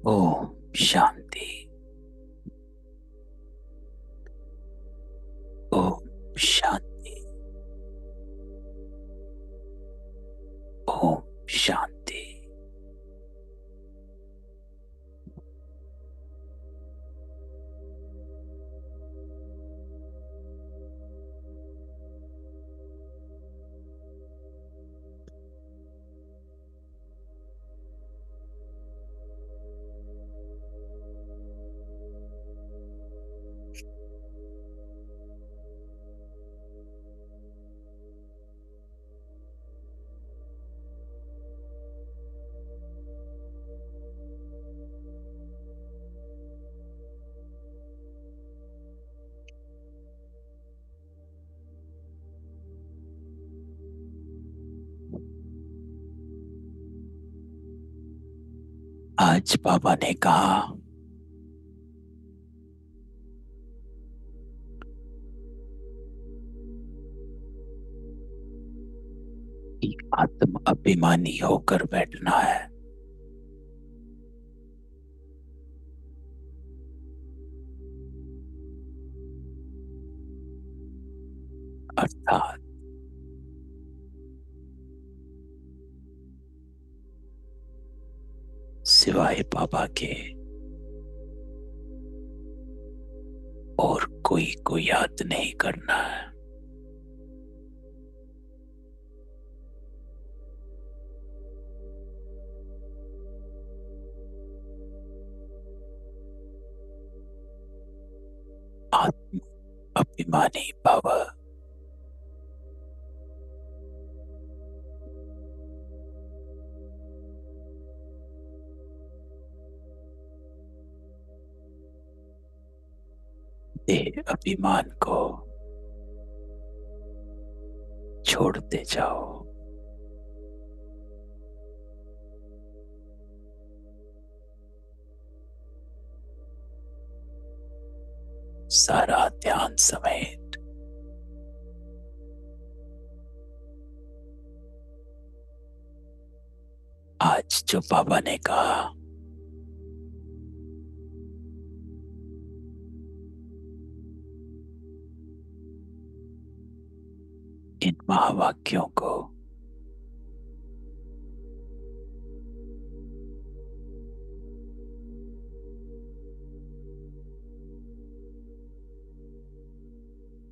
ओम शांति। ओम शांति। ओम शांति। आज बाबा ने कहा कि आत्म अभिमानी होकर बैठना है। अर्थात सिवाय बाबा के और कोई को याद नहीं करना है। आत्म अभिमानी भव। देह अभिमान को छोड़ते जाओ। सारा ध्यान समेत आज जो बाबा ने कहा, इन महावाक्यों को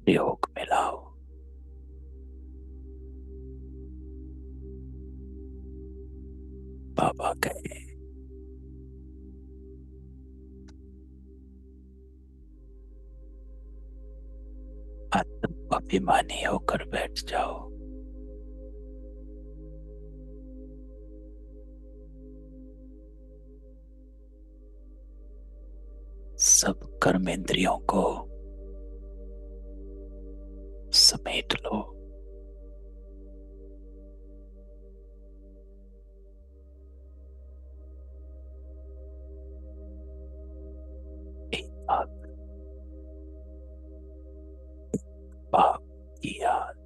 प्रयोग में लाओ। बाबा कहे, आत्म अभिमानी होकर बैठ जाओ। सब कर्मेंद्रियों को समेट लो। एक आत्म भाव की याद।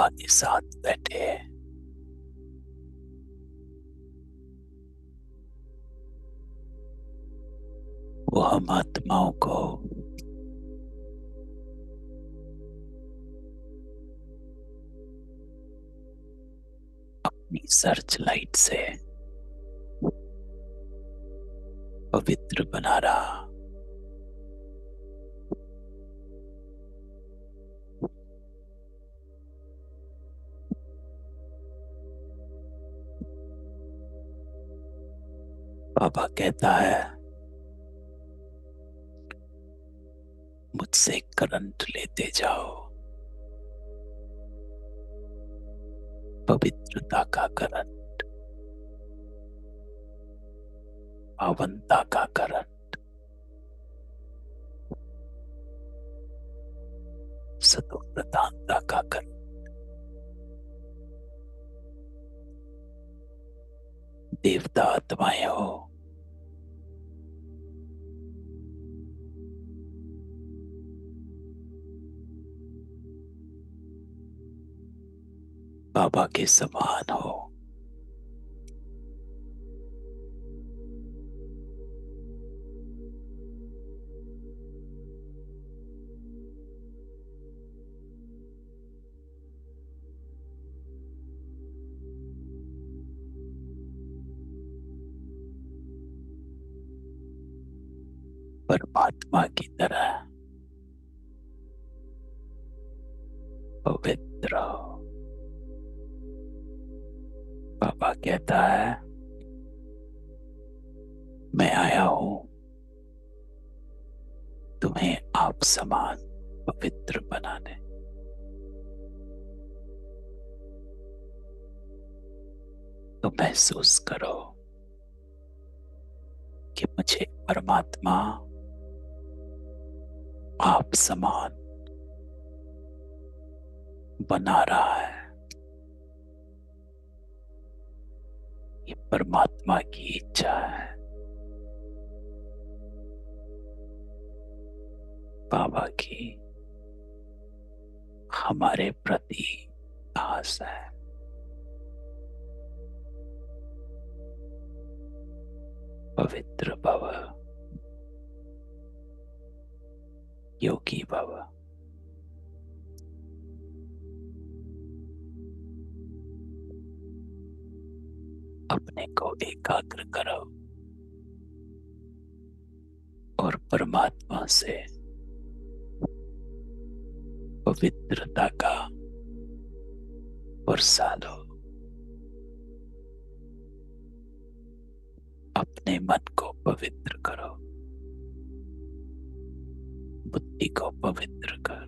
बाबा के साथ बैठे। वो हम आत्माओं को अपनी सर्च लाइट से पवित्र बना रहा। बाबा कहता है, मुझसे करंट लेते जाओ, पवित्रता का करंट, पावनता का करंट, सतो प्रधानता का करंट। देवता आत्माएं हो, बाबा के समान हो। परमात्मा की तरह पवित्र हो। बाबा कहता है, मैं आया हूं तुम्हें आप समान पवित्र बनाने। तो महसूस करो कि मुझे परमात्मा आप समान बना रहा है। ये परमात्मा की इच्छा है। बाबा की हमारे प्रति आस है। पवित्र भव, योगी भव। अपने को एकाग्र करो और परमात्मा से पवित्रता का वर्षा लो। अपने मन को पवित्र करो, बुद्धि को पवित्र कर,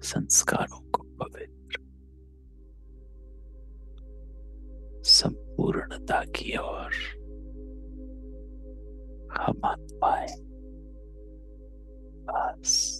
संस्कारों को पवित्र, संपूर्णता की ओर हम आत्माएं बस।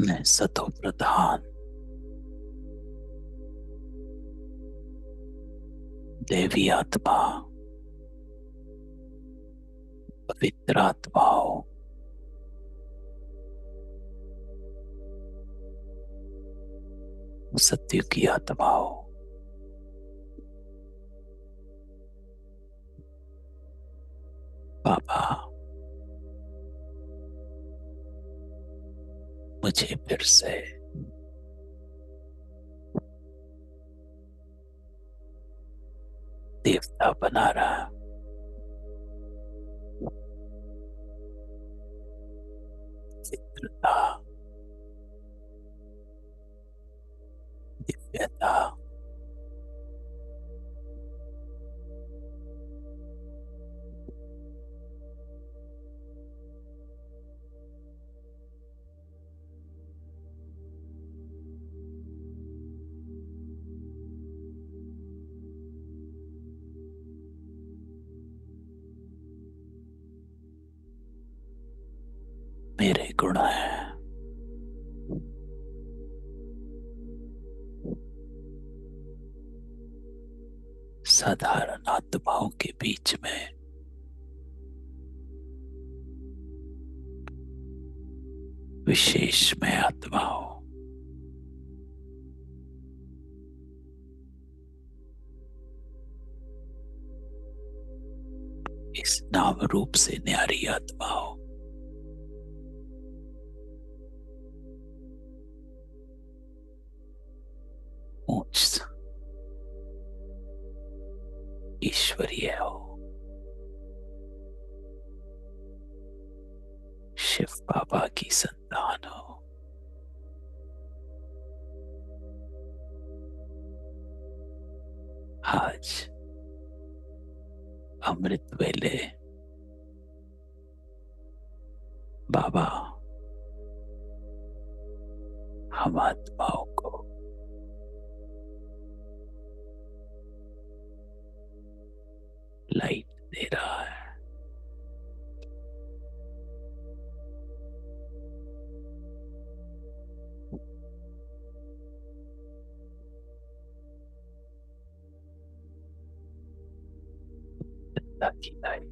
मैं सतो प्रधान देवी आत्मा, पवित्र आत्माओं, सत्य की आत्माओं, बाबा मुझे फिर से देवता बना रहा, चित्रता, दिव्यता, मेरे गुण है। साधारण आत्माओं के बीच में विशेष में आत्माओं, इस नाम रूप से न्यारी आत्माओं, उच्च ईश्वरीय हो, शिव बाबा की संतान हो। आज अमृत वेले बाबा हम आत्माओं को लाइट दे रहा है। ताकि लाइट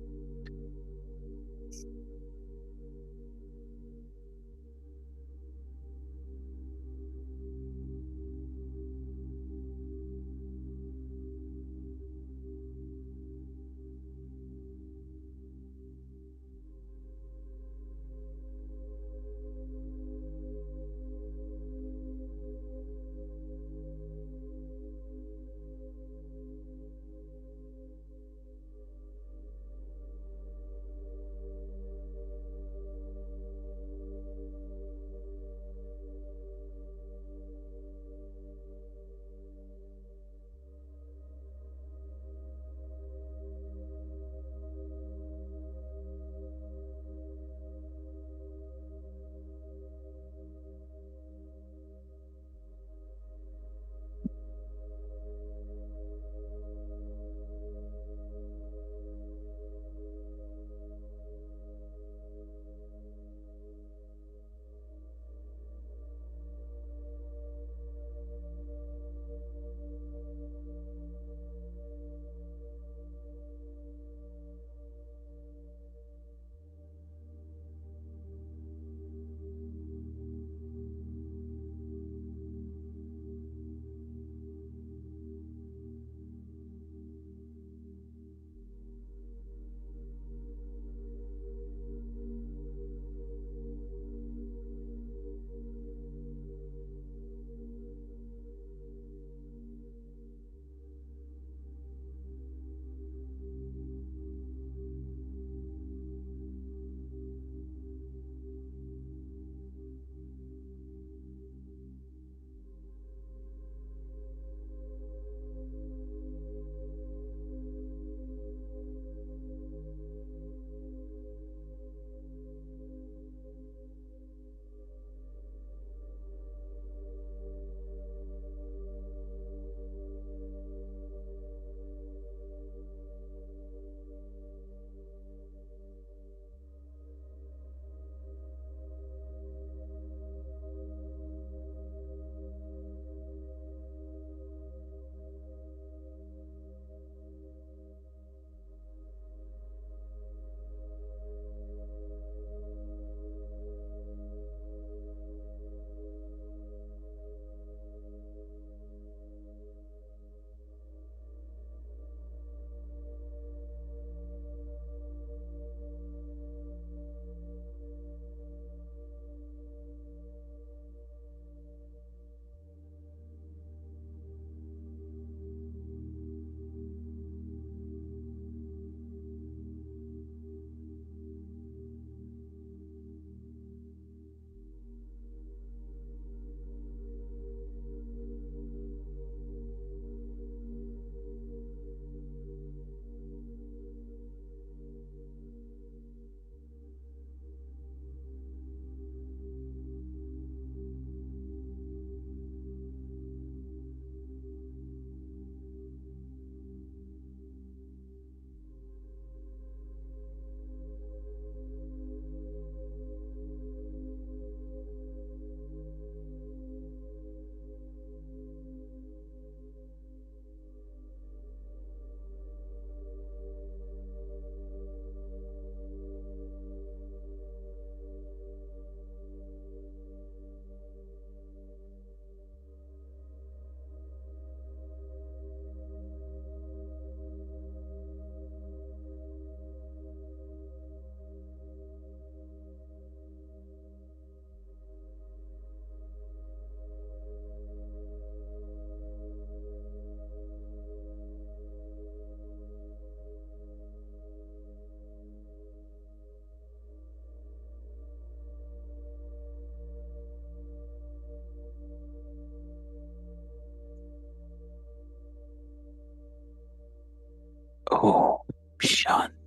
ओम शांति।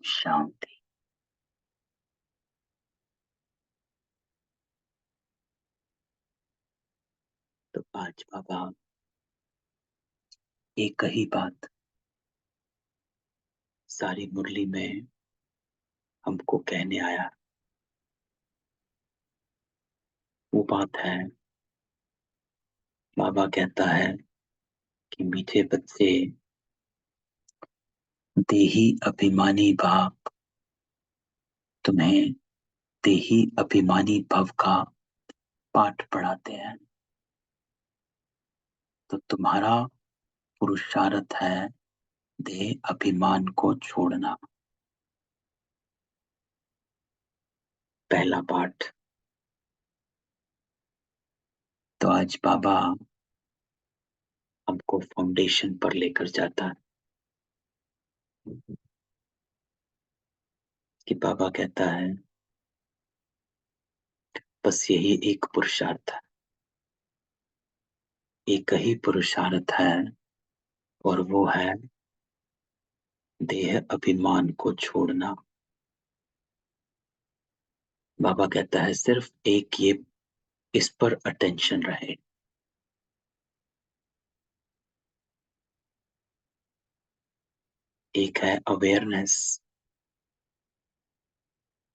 शांति। तो आज बाबा एक ही बात सारी मुरली में हमको कहने आया। वो बात है, बाबा कहता है कि मीठे बच्चे, देही अभिमानी बाप तुम्हें देही अभिमानी भव का पाठ पढ़ाते हैं। तो तुम्हारा पुरुषार्थ है देह अभिमान को छोड़ना। पहला पाठ। तो आज बाबा हमको फाउंडेशन पर लेकर जाता है कि बाबा कहता है बस यही एक पुरुषार्थ है, एक ही पुरुषार्थ है, और वो है देह अभिमान को छोड़ना। बाबा कहता है सिर्फ एक ये, इस पर अटेंशन रहे। एक है अवेयरनेस,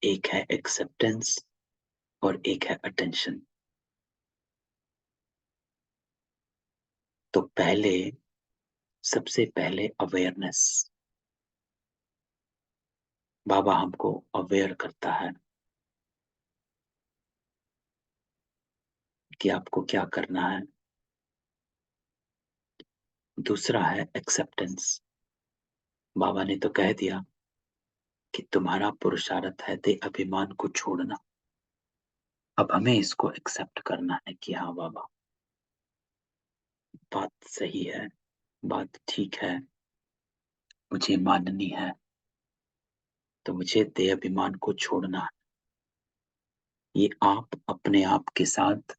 एक है एक्सेप्टेंस, और एक है अटेंशन। तो पहले, सबसे पहले अवेयरनेस। बाबा हमको अवेयर करता है कि आपको क्या करना है। दूसरा है एक्सेप्टेंस। बाबा ने तो कह दिया कि तुम्हारा पुरुषार्थ है दे अभिमान को छोड़ना। अब हमें इसको एक्सेप्ट करना है कि हाँ बाबा, बात सही है, बात ठीक है, मुझे माननी है। तो मुझे देह अभिमान को छोड़ना है। ये आप अपने आप के साथ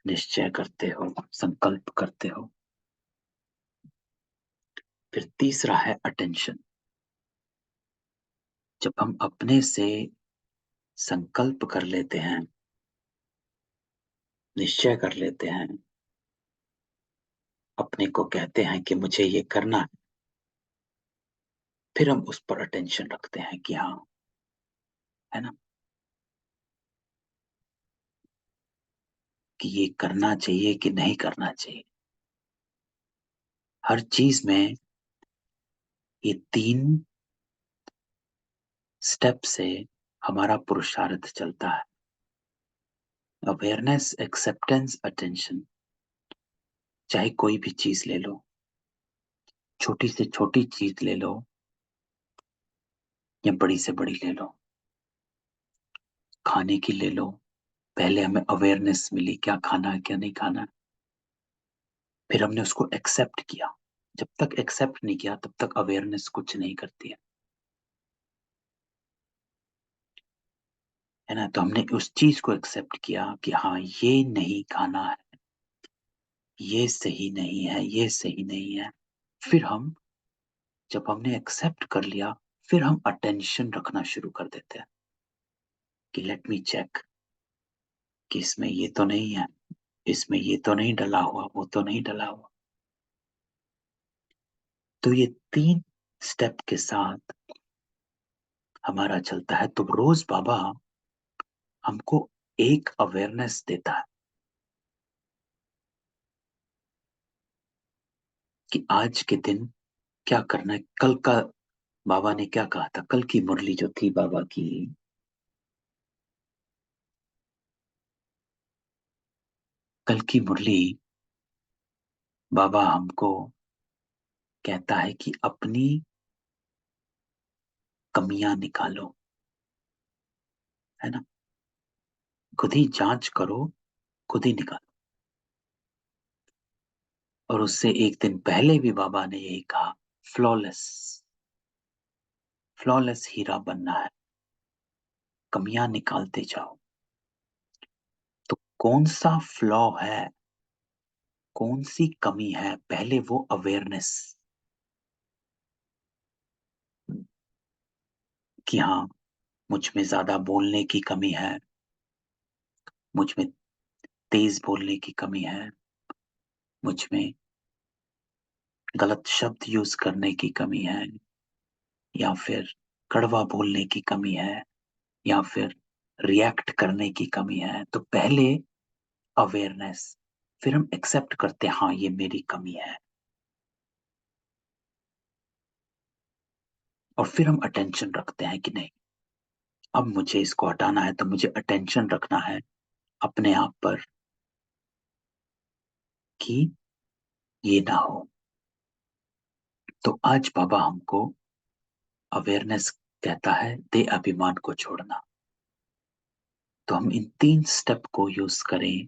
निश्चय करते हो, संकल्प करते हो। फिर तीसरा है अटेंशन। जब हम अपने से संकल्प कर लेते हैं, निश्चय कर लेते हैं, अपने को कहते हैं कि मुझे ये करना है, फिर हम उस पर अटेंशन रखते हैं कि हाँ, है ना, कि ये करना चाहिए कि नहीं करना चाहिए। हर चीज में ये 3 स्टेप से हमारा पुरुषार्थ चलता है। Awareness, acceptance, attention. चाहे कोई भी चीज ले लो, छोटी से छोटी चीज ले लो या बड़ी से बड़ी ले लो, खाने की ले लो। पहले हमें अवेयरनेस मिली क्या खाना है क्या नहीं खाना है, फिर हमने उसको एक्सेप्ट किया। जब तक एक्सेप्ट नहीं किया तब तक अवेयरनेस कुछ नहीं करती है ना। तो हमने उस चीज को एक्सेप्ट किया कि हाँ ये नहीं खाना है, ये सही नहीं है, ये सही नहीं है। फिर हम, जब हमने एक्सेप्ट कर लिया, फिर हम अटेंशन रखना शुरू कर देते हैं कि लेट मी चेक कि इसमें ये तो नहीं है, इसमें ये तो नहीं डला हुआ, वो तो नहीं डला हुआ। तो ये 3 स्टेप के साथ हमारा चलता है। तो रोज बाबा हमको एक अवेयरनेस देता है कि आज के दिन क्या करना है। कल का बाबा ने क्या कहा था, कल की मुरली जो थी बाबा की, कल की मुरली बाबा हमको कहता है कि अपनी कमियां निकालो, है ना। खुद ही जांच करो, खुद ही निकालो। और उससे एक दिन पहले भी बाबा ने यही कहा, फ्लॉलेस, फ्लॉलेस हीरा बनना है, कमियां निकालते जाओ। तो कौन सा फ्लॉ है, कौन सी कमी है, पहले वो अवेयरनेस कि हाँ, मुझ में ज्यादा बोलने की कमी है, मुझ में तेज बोलने की कमी है, मुझ में गलत शब्द यूज करने की कमी है, या फिर कड़वा बोलने की कमी है, या फिर रिएक्ट करने की कमी है। तो पहले अवेयरनेस, फिर हम एक्सेप्ट करते हैं हाँ ये मेरी कमी है, और फिर हम अटेंशन रखते हैं कि नहीं, अब मुझे इसको हटाना है, तो मुझे अटेंशन रखना है अपने आप पर कि ये ना हो। तो आज बाबा हमको अवेयरनेस कहता है, दे अभिमान को छोड़ना। तो हम इन 3 स्टेप को यूज करें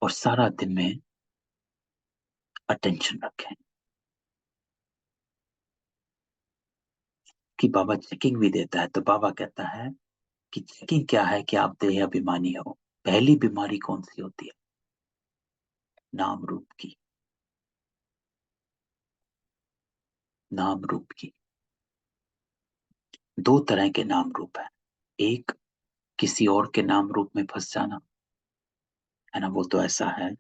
और सारा दिन में अटेंशन रखें। कि बाबा चेकिंग भी देता है, तो बाबा कहता है कि चेकिंग क्या है कि आप देह अभिमानी हो। पहली बीमारी कौन सी होती है? नाम रूप की, नाम रूप की। 2 तरह के नाम रूप है। एक, किसी और के नाम रूप में फंस जाना, है ना, वो तो ऐसा है,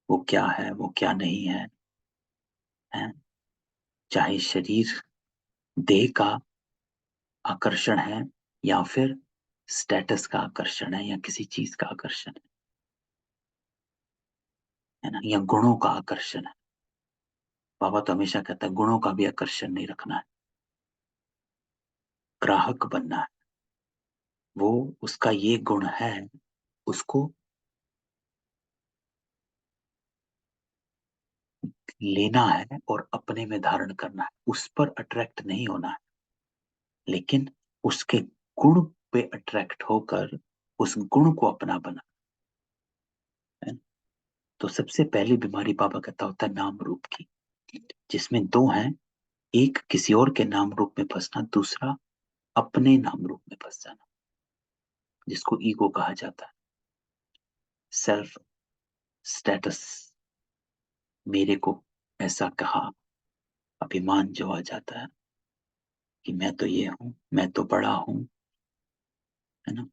वो क्या है, वो क्या नहीं है, है? चाहे शरीर, देह का आकर्षण है, या फिर स्टेटस का आकर्षण है, या किसी चीज का आकर्षण है ना, या गुणों का आकर्षण है। बाबा तो हमेशा कहता है गुणों का भी आकर्षण नहीं रखना है, ग्राहक बनना है। वो, उसका ये गुण है, उसको लेना है और अपने में धारण करना है, उस पर अट्रैक्ट नहीं होना है, लेकिन उसके गुण पे अट्रैक्ट होकर उस गुण को अपना बना है। तो सबसे पहली बीमारी बाबा कहता होता है नाम रूप की, जिसमें 2 हैं। एक, किसी और के नाम रूप में फंसना, दूसरा अपने नाम रूप में फंस जाना, जिसको ईगो कहा जाता है, सेल्फ स्टेटस। मेरे को ऐसा कहा, अभिमान जो आ जाता है कि मैं तो ये हूं, मैं तो बड़ा हूं, है ना।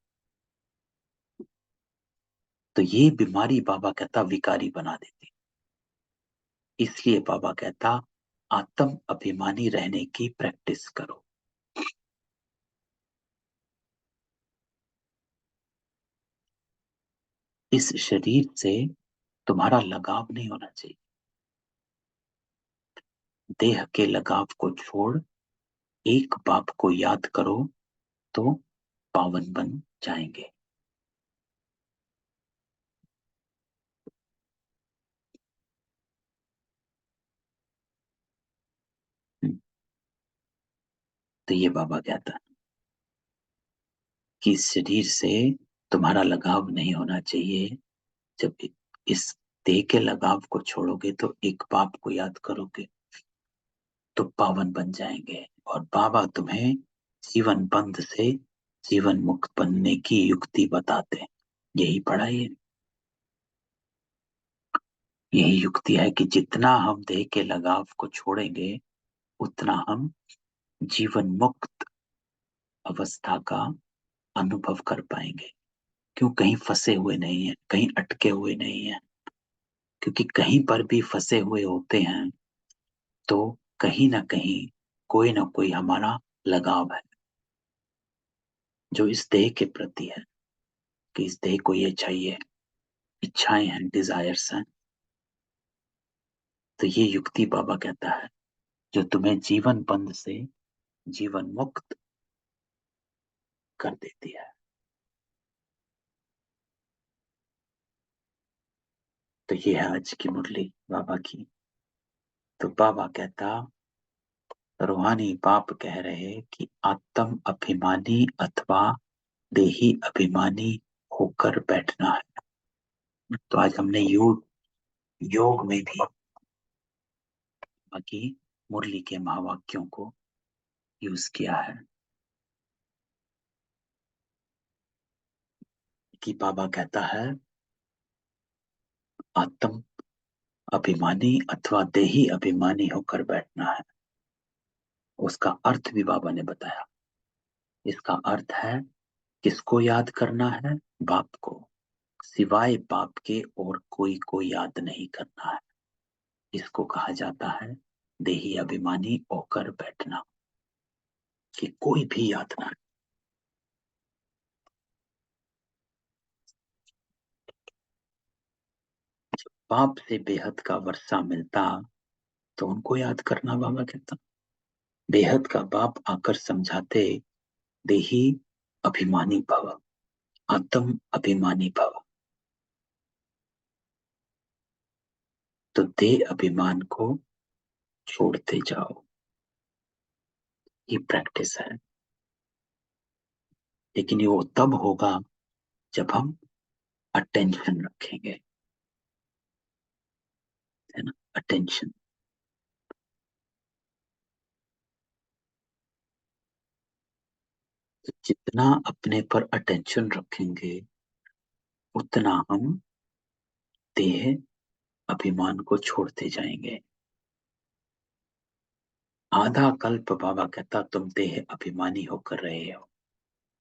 तो ये बीमारी बाबा कहता विकारी बना देती। इसलिए बाबा कहता आत्म अभिमानी रहने की प्रैक्टिस करो। इस शरीर से तुम्हारा लगाव नहीं होना चाहिए। देह के लगाव को छोड़ एक बाप को याद करो, तो पावन बन जाएंगे। हम्म, तो ये बाबा कहता है कि इस शरीर से तुम्हारा लगाव नहीं होना चाहिए। जब इस देह के लगाव को छोड़ोगे, तो एक बाप को याद करोगे, तो पावन बन जाएंगे। और बाबा तुम्हें जीवन बंध से जीवन मुक्त बनने की युक्ति बताते हैं। यही पढ़ाई है, यही युक्ति है कि जितना हम देह के लगाव को छोड़ेंगे, उतना हम जीवन मुक्त अवस्था का अनुभव कर पाएंगे। क्यों? कहीं फंसे हुए नहीं है, कहीं अटके हुए नहीं है। क्योंकि कहीं पर भी फंसे हुए होते हैं, तो कहीं ना कहीं कोई ना कोई हमारा लगाव है, जो इस देह के प्रति है, कि इस देह को ये चाहिए, इच्छाएं हैं, डिजायर्स हैं। तो ये युक्ति बाबा कहता है जो तुम्हें जीवन बंध से जीवन मुक्त कर देती है। तो ये है आज की मुरली बाबा की। तो बाबा कहता रूहानी बाप कह रहे कि आत्म अभिमानी अथवा देही अभिमानी होकर बैठना है। तो आज हमने योग योग में भी बाकी मुरली के महावाक्यों को यूज किया है कि बाबा कहता है आत्म अभिमानी अथवा देही अभिमानी होकर बैठना है। उसका अर्थ भी बाबा ने बताया। इसका अर्थ है किसको याद करना है? बाप को, सिवाय बाप के और कोई को याद नहीं करना है। इसको कहा जाता है देही अभिमानी होकर बैठना, कि कोई भी याद ना। बाप से बेहद का वर्षा मिलता तो उनको याद करना, बाबा कहता। बेहद का बाप आकर समझाते देही अभिमानी भव, आत्म अभिमानी भव। तो देह अभिमान को छोड़ते जाओ, ये प्रैक्टिस है। लेकिन ये वो तब होगा जब हम अटेंशन रखेंगे, है ना? अटेंशन। तो जितना अपने पर अटेंशन रखेंगे उतना हम देह अभिमान को छोड़ते जाएंगे। आधा कल्प बाबा कहता तुम देह अभिमानी होकर रहे हो,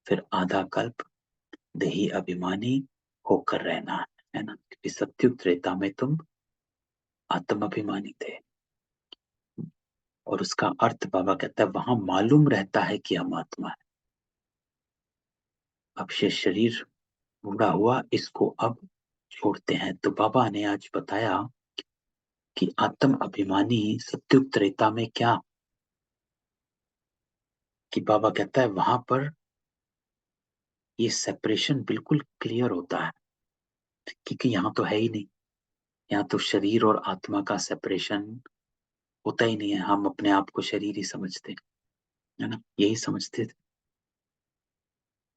फिर आधा कल्प देही अभिमानी होकर रहना है ना? क्योंकि सत्युग त्रेता में तुम आत्म अभिमानी थे। और उसका अर्थ बाबा कहता है वहां मालूम रहता है कि हम आत्मा है। अब ये शरीर बूढ़ा हुआ, इसको अब छोड़ते हैं। तो बाबा ने आज बताया कि आत्म अभिमानी सत्युग त्रेता में क्या, कि बाबा कहता है वहां पर ये सेपरेशन बिल्कुल क्लियर होता है, क्योंकि यहाँ तो है ही नहीं। यहाँ तो शरीर और आत्मा का सेपरेशन होता ही नहीं है। हम अपने आप को शरीर ही समझते हैं, है ना? यही समझते थे।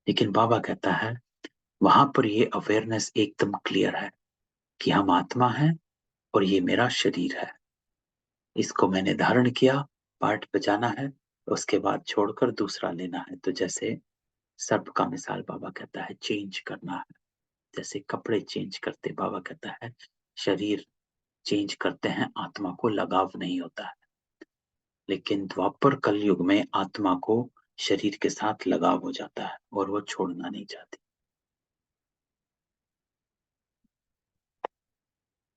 लेकिन बाबा कहता है वहां पर ये अवेयरनेस एकदम क्लियर है कि हम आत्मा हैं और ये मेरा शरीर है। इसको मैंने धारण किया, पार्ट बजाना है, उसके बाद छोड़कर दूसरा लेना है। तो जैसे सर्प का मिसाल बाबा कहता है चेंज करना है। जैसे कपड़े चेंज करते, बाबा कहता है शरीर चेंज करते हैं, आत्मा को लगाव नहीं होता है। लेकिन द्वापर कलयुग में आत्मा को शरीर के साथ लगाव हो जाता है और वो छोड़ना नहीं चाहती।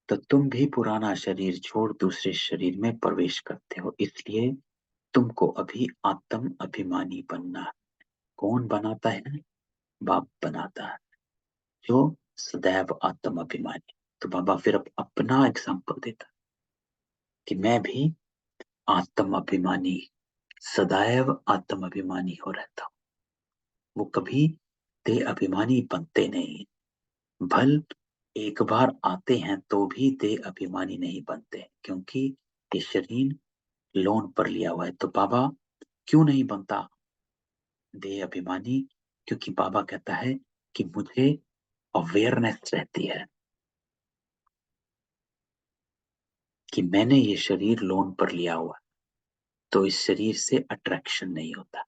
तो तुम भी पुराना शरीर छोड़ दूसरे शरीर में प्रवेश करते हो, इसलिए तुमको अभी आत्म अभिमानी बनना है। कौन बनाता है? बाप बनाता है, जो सदैव आत्म अभिमानी। तो बाबा फिर अपना एग्जाम्पल देता है कि मैं भी आत्म अभिमानी, सदैव आत्म अभिमानी हो रहता हूँ। वो कभी देह अभिमानी बनते नहीं। भल एक बार आते हैं तो भी देह अभिमानी नहीं बनते, क्योंकि ये शरीर लोन पर लिया हुआ है। तो बाबा क्यों नहीं बनता देह अभिमानी? क्योंकि बाबा कहता है कि मुझे अवेयरनेस रहती है कि मैंने ये शरीर लोन पर लिया हुआ है, तो इस शरीर से अट्रैक्शन नहीं होता,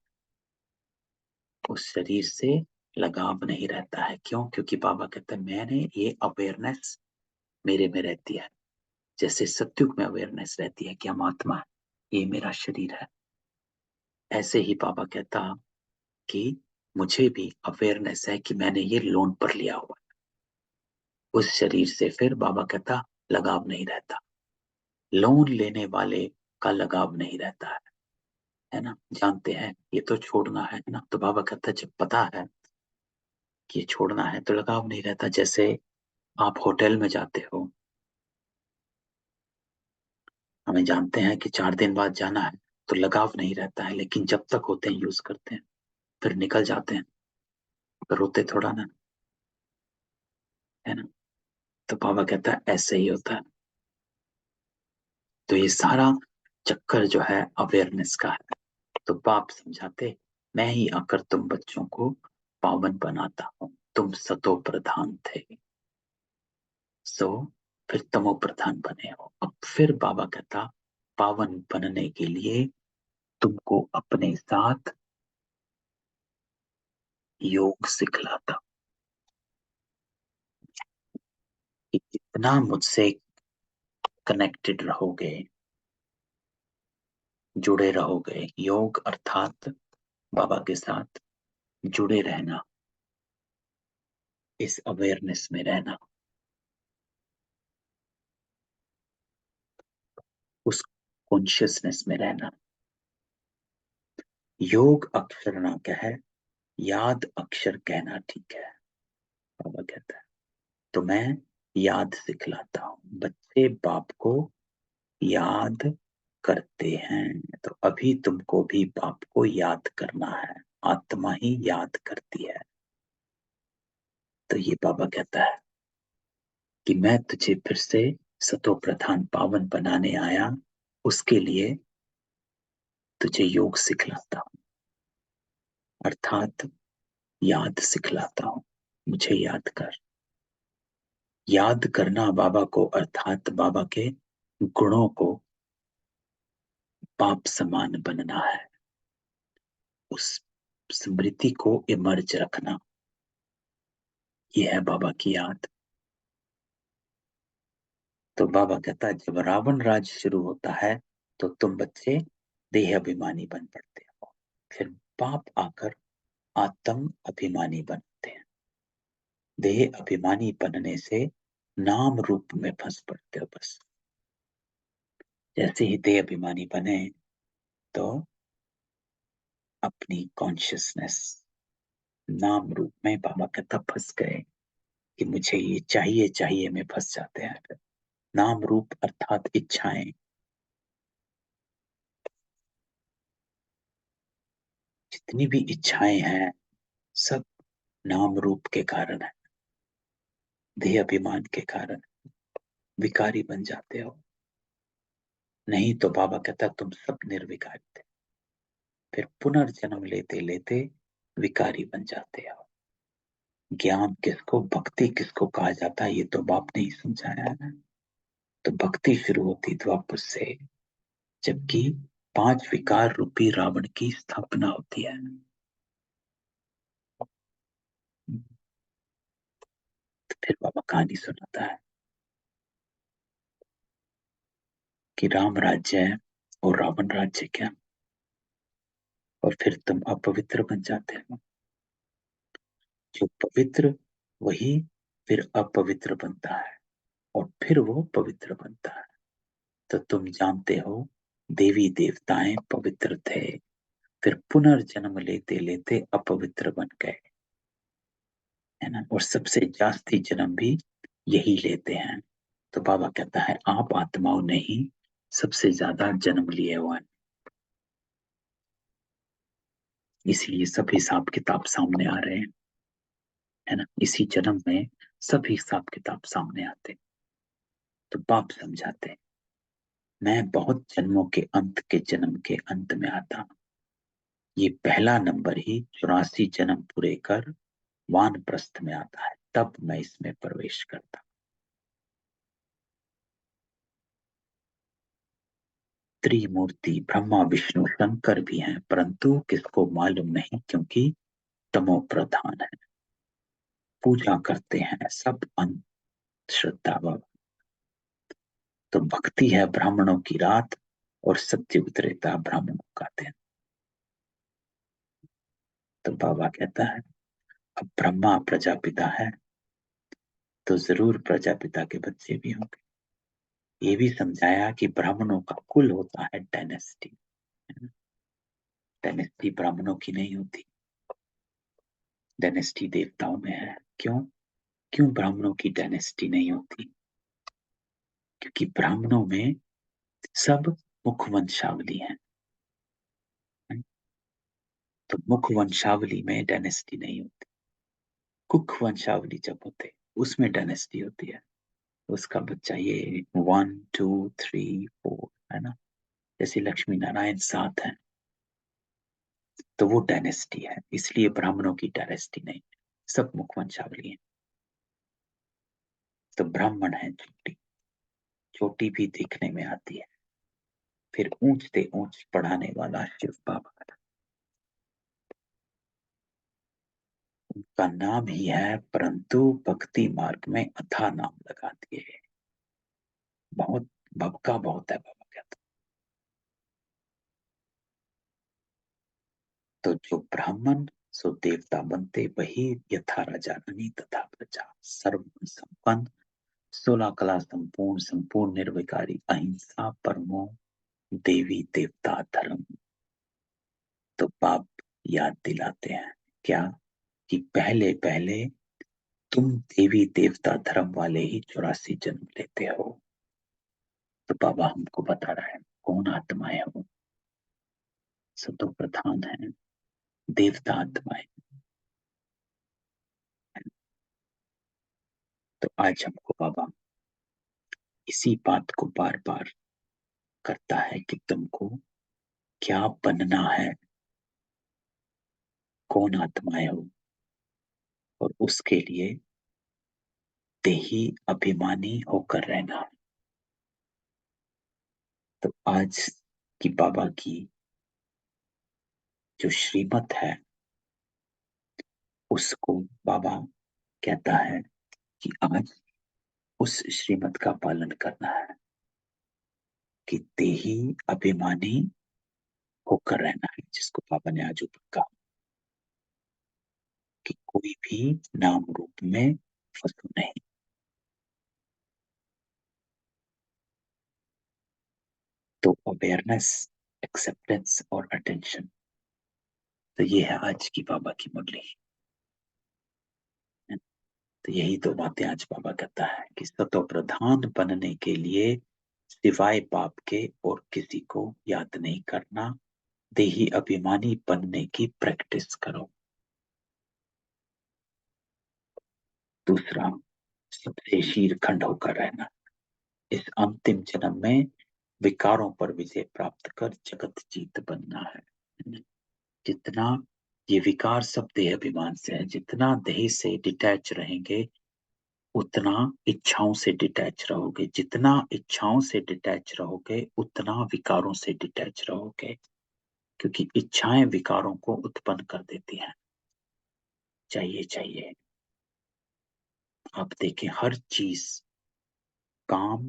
उस शरीर से लगाव नहीं रहता है। क्यों? क्योंकि बाबा कहता है मैंने ये अवेयरनेस मेरे में रहती है। जैसे सत्युग में अवेयरनेस रहती है कि हम आत्मा है, ये मेरा शरीर है, ऐसे ही बाबा कहता कि मुझे भी अवेयरनेस है कि मैंने ये लोन पर लिया हुआ है। उस शरीर से फिर बाबा कहता लगाव नहीं रहता। लोन लेने वाले का लगाव नहीं रहता है ना? जानते हैं ये तो छोड़ना है ना? तो बाबा कहता जब पता है कि ये छोड़ना है तो लगाव नहीं रहता। जैसे आप होटल में जाते हो, हमें जानते हैं कि 4 दिन बाद जाना है, तो लगाव नहीं रहता है। लेकिन जब तक होते हैं यूज करते हैं, फिर निकल जाते हैं, तो रोते थोड़ा ना, है ना? तो बाबा कहता है ऐसे ही होता है। तो ये सारा चक्कर जो है अवेयरनेस का है। तो बाप समझाते, मैं ही आकर तुम बच्चों को पावन बनाता हूं, तुम सतो प्रधान थे, सो फिर तमो प्रधान बने हो। अब फिर बाबा कहता, पावन बनने के लिए तुमको अपने साथ योग सिखलाता, कि जितना मुझसे कनेक्टेड रहोगे, जुड़े रहोगे, योग अर्थात बाबा के साथ जुड़े रहना, इस अवेयरनेस में रहना, उस कॉन्शियसनेस में रहना। योग अक्षर ना कहे, याद अक्षर कहना ठीक है, बाबा कहता है। तो मैं याद सिखलाता हूँ, बच्चे बाप को याद करते हैं, तो अभी तुमको भी बाप को याद करना है, आत्मा ही याद करती है। तो ये बाबा कहता है कि मैं तुझे फिर से सतो प्रधान पावन बनाने आया, उसके लिए तुझे योग सिखलाता हूँ, अर्थात याद सिखलाता हूँ, मुझे याद कर। याद करना बाबा को, अर्थात बाबा के गुणों को, बाप समान बनना है, उस स्मृति को इमर्ज रखना, ये है बाबा की याद। तो बाबा कहता है, जब रावण राज शुरू होता है तो तुम बच्चे देह अभिमानी बन पड़ते हो, फिर बाप आकर आत्म अभिमानी बनते हैं। देह अभिमानी बनने से नाम रूप में फंस पड़ते हो बस। जैसे ही देह अभिमानी बने तो अपनी कॉन्शियसनेस नाम रूप में बाबा कहता फंस गए, कि मुझे ये चाहिए चाहिए में फंस जाते हैं। फिर नाम रूप अर्थात इच्छाएं, जितनी भी इच्छाएं हैं सब नाम रूप के कारण है, देह अभिमान के कारण विकारी बन जाते हो। नहीं तो बाबा कहता तुम सब निर्विकारी थे, फिर पुनर्जन्म लेते लेते विकारी बन जाते हो। ज्ञान किसको, भक्ति किसको कहा जाता है, ये तो बाप ने ही समझाया है। तो भक्ति शुरू होती द्वापर से, जबकि 5 विकार रूपी रावण की स्थापना होती है। तो फिर बाबा कहानी सुनाता है कि राम राज्य है और रावण राज्य क्या, और फिर तुम अपवित्र बन जाते हो। जो पवित्र वही फिर अपवित्र बनता है, और फिर वो पवित्र बनता है। तो तुम जानते हो देवी देवताएं पवित्र थे, फिर पुनर्जन्म लेते लेते अपवित्र बन गए, है ना, और सबसे जास्ती जन्म भी यही लेते हैं। तो बाबा कहता है आप आत्माओं ने ही सबसे ज्यादा जन्म लिए हुए हैं, इसलिए सब हिसाब किताब सामने आ रहे हैं, है ना, इसी जन्म में सब हिसाब किताब सामने आते हैं। तो बाप समझाते हैं, मैं बहुत जन्मों के अंत के जन्म के अंत में आता हूं, ये पहला नंबर ही 84 जन्म पूरे कर वानप्रस्थ में आता है, तब मैं इसमें प्रवेश करता। त्रिमूर्ति ब्रह्मा विष्णु शंकर भी हैं, परंतु किसको मालूम नहीं, क्योंकि तमो प्रधान है, पूजा करते हैं सब अंधश्रद्धा बाबा। तो भक्ति है ब्राह्मणों की रात, और सत्य त्रेता ब्राह्मणों का दिन। तो बाबा कहता है अब ब्रह्मा प्रजापिता है, तो जरूर प्रजापिता के बच्चे भी होंगे। ये भी समझाया कि ब्राह्मणों का कुल होता है डायनेस्टी, डायनेस्टी ब्राह्मणों की नहीं होती, डायनेस्टी देवताओं में है। क्यों, क्यों ब्राह्मणों की डायनेस्टी नहीं होती? क्योंकि ब्राह्मणों में सब मुख वंशावली है, तो मुख वंशावली में डायनेस्टी नहीं होती। कुख वंशावली जब होते उसमें डायनेस्टी होती है, उसका बच्चा ये 1 2 3 4, है ना, जैसे लक्ष्मी नारायण साथ हैं, तो वो डायनेस्टी है, इसलिए ब्राह्मणों की डायनेस्टी नहीं, सब मुखवंशावली है। तो ब्राह्मण है चोटी, चोटी भी दिखने में आती है। फिर ऊंचते ऊंच पढ़ाने वाला शिव बाबा था, उनका नाम ही है, परंतु भक्ति मार्ग में अथा नाम लगा दिए। बहुत भक्का बहुत है बाबा कहता। तो जो ब्राह्मण सो देवता बनते, वही यथा राजा रानी तथा प्रजा, सर्व संपन्न, 16 कला संपूर्ण, संपूर्ण निर्विकारी, अहिंसा परमो देवी देवता धर्म। तो पाप याद दिलाते हैं क्या, कि पहले पहले तुम देवी देवता धर्म वाले ही 84 जन्म लेते हो। तो बाबा हमको बता रहा है कौन आत्माएं हो, सतो प्रधान है, देवता आत्माएं। तो आज हमको बाबा इसी बात को बार बार करता है कि तुमको क्या बनना है, कौन आत्माएं हो, और उसके लिए देही अभिमानी होकर रहना। तो आज की बाबा की जो श्रीमत है, उसको बाबा कहता है कि आज उस श्रीमत का पालन करना है, कि देही अभिमानी होकर रहना है, जिसको बाबा ने आज ऊपर कहा कि कोई भी नाम रूप में फंसो नहीं। तो अवेयरनेस, एक्सेप्टेंस और अटेंशन, तो ये है आज की बाबा की मुरली। तो यही दो बातें आज बाबा कहता है कि सतो प्रधान बनने के लिए सिवाय पाप के और किसी को याद नहीं करना, देही अभिमानी बनने की प्रैक्टिस करो। दूसरा, सबसे शीरखंड होकर रहना, इस अंतिम जन्म में विकारों पर विजय प्राप्त कर जगत जीत बनना है। जितना ये विकार सब देह अभिमान से है, जितना देह से डिटैच रहेंगे उतना इच्छाओं से डिटैच रहोगे, जितना इच्छाओं से डिटैच रहोगे उतना विकारों से डिटैच रहोगे, क्योंकि इच्छाएं विकारों को उत्पन्न कर देती हैं। चाहिए चाहिए, आप देखें हर चीज, काम,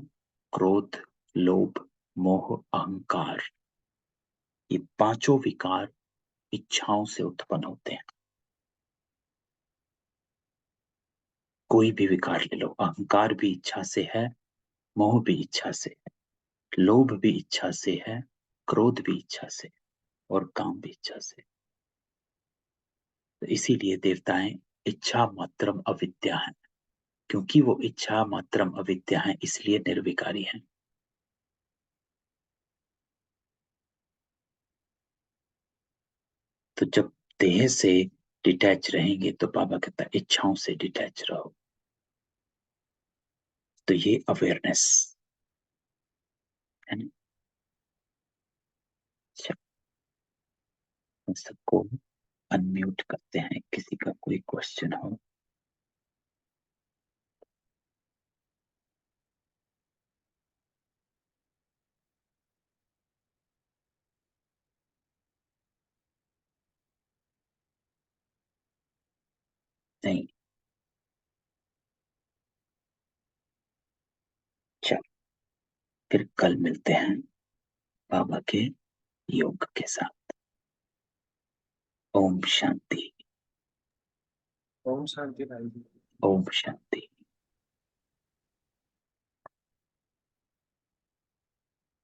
क्रोध, लोभ, मोह, अहंकार, ये पांचों विकार इच्छाओं से उत्पन्न होते हैं। कोई भी विकार ले लो, अहंकार भी इच्छा से है, मोह भी इच्छा से है, लोभ भी इच्छा से है, क्रोध भी इच्छा से, और काम भी इच्छा से। तो इसीलिए देवताएं इच्छा मात्रम अविद्या है, क्योंकि वो इच्छा मात्रम अविद्या है इसलिए निर्विकारी है। तो जब देह से डिटैच रहेंगे तो बाबा कहता है इच्छाओं से डिटैच रहो। तो ये अवेयरनेस है ना। अच्छा, हम सबको अनम्यूट करते हैं, किसी का कोई क्वेश्चन हो। नहीं, चल फिर कल मिलते हैं बाबा के योग के साथ। ओम शांति। ओम शांति भाई। ओम शांति।